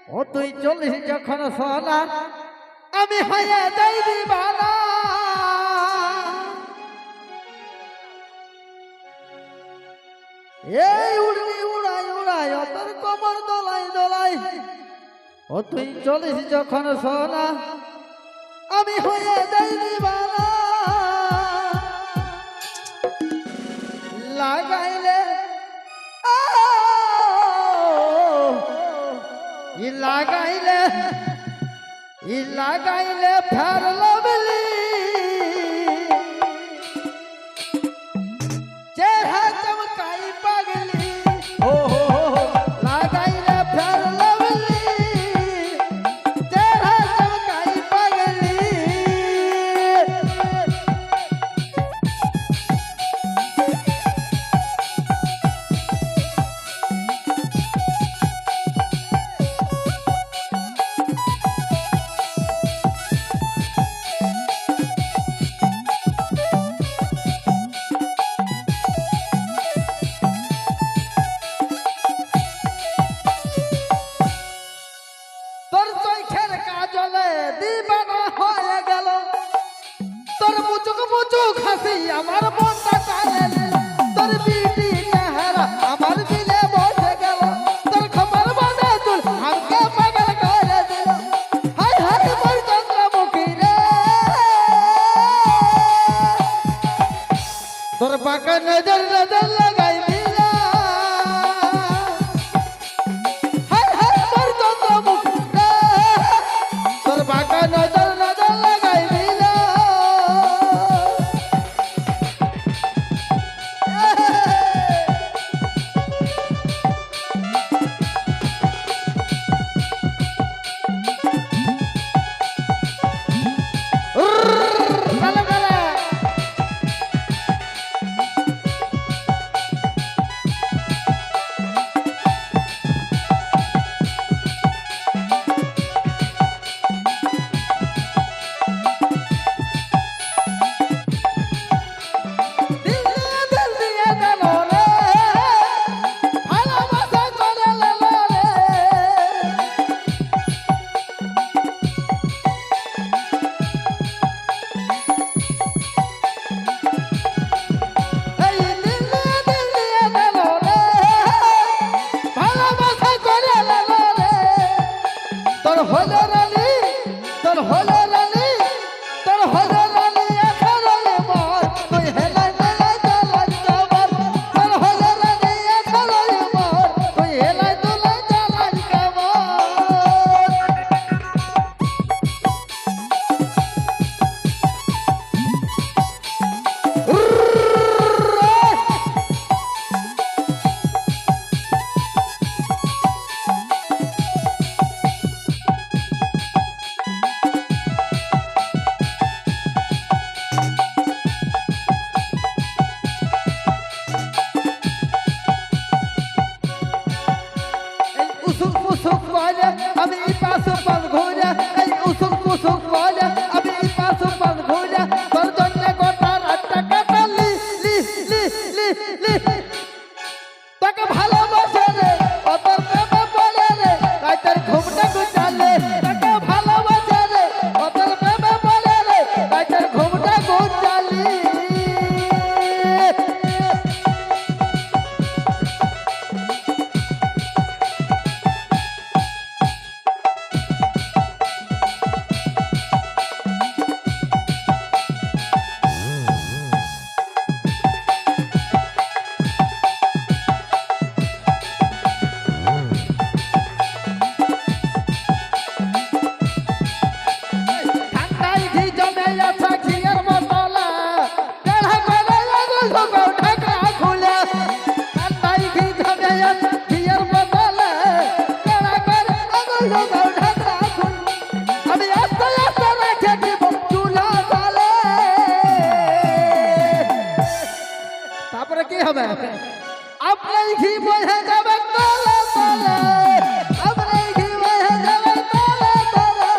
ও তুই চলিস যখন সোনা আমি হয়ে যাই দিবানা এই উড়নি উড়াই উড়াই ও তোর কোমর দোলাই দোলাই ও তুই চলিস যখন সোনা আমি হয়ে যাই দিবানা লাগাইলে লাগাইলে ফের লবলি চেহারা চমকাই পাগলি ও লাগাইলে ফের লবলি চেহারা চমকাই পাগলি তোর চোখের কাজলে দিবানা হয়ে গেল তোর মুচুক মুচুক হাসি আমার মনটা টানে নিল তোর বিটি চেহারা আমার দিলে বসে গেল তোর খবর বাঁধে চুল আমাকে পাগল করে দিল হাই হাই মোর চন্দ্রমুখী রে তোর বাঁকা নজর নজর লাগাই দিলা হাই হাই মোর চন্দ্রমুখী রে তোর বাঁকা নজর নজর লাগাই দিলা কালা কালা দিল দিয়ে গেল রে ভালোবাসা করে লেল রে এই দিল দিয়ে গেল রে ভালোবাসা করে লেল রে তোর হলো রানী তোর হলো রানী তোর হলো রানী এখনই মর তুই হেলাই হেলাই চালাই যাবার তোর হলো রানী এখনই মর তুই হেলাই হেলাই চালাই যাবার এই উসুক পুসুক বলে আমি পাশে পাল ঘুরে এই উসুক পুসুক বলে আমি পাশে পাল ঘুরে তোর জন্য গোটা রাতটা কাটালি লি লি লি লি তোকে ভালোবাসে রে ও তোর প্রেমে পড়ে রে তাই তোর ঘুমটা গুচালে তোকে ভালোবাসে রে ও তোর প্রেমে পড়ে রে তাই তোর ঘুমটা গুচালি ঠান্ডায় ঘি জমে আছে ঘিয়ের বোতলে কাঢ়া করে আগুন ঢোকাও ঢাকনা খুলে ঠান্ডায় ঘি জমে আছে ঘিয়ের বোতলে কাঢ়া করে আগুন ঢোকাও ঢাকনা খুলে আমি আস্তে আস্তে রেখে দিব চুলা জালে তারপরে কি হবে আপনি ঘি বহে যাবে তলে তলে আপনি ঘি বহে যাবে তলে তলে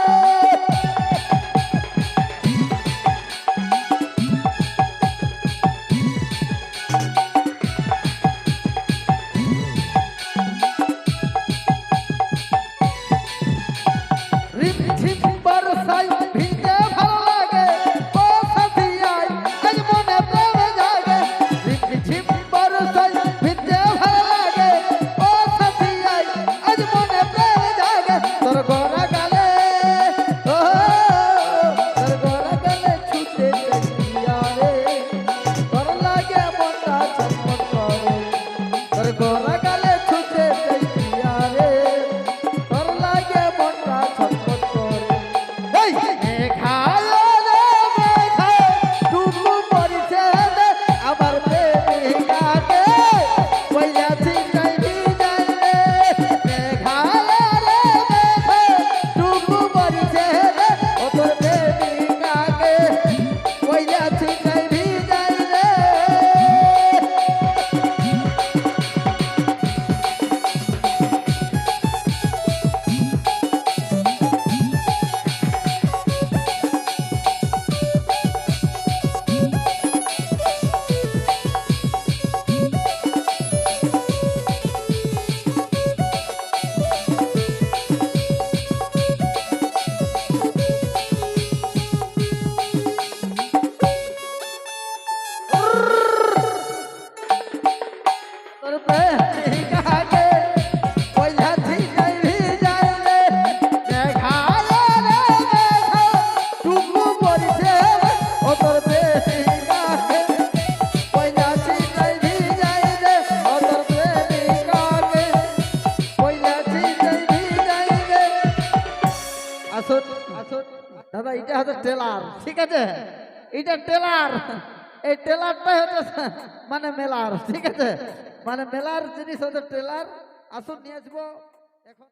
প্রেমিকাকে পয়লা ছিনাই ভিজাই রে দেখালে রে দেখা টুকু পড়ছে ও তোর প্রেমিকাকে পয়লা ছিনাই ভিজাই রে ও তোর প্রেমিকাকে পয়লা ছিনাই ভিজাই রে। আসুন আসুন দাদা, এটা হচ্ছে টেলার, ঠিক আছে? এটা টেলার, এই টেলারটাই হচ্ছে মানে মেলার, ঠিক আছে? মানে মেলার জিনিস হচ্ছে টেলার। আসুন নিয়ে আসবো এখন।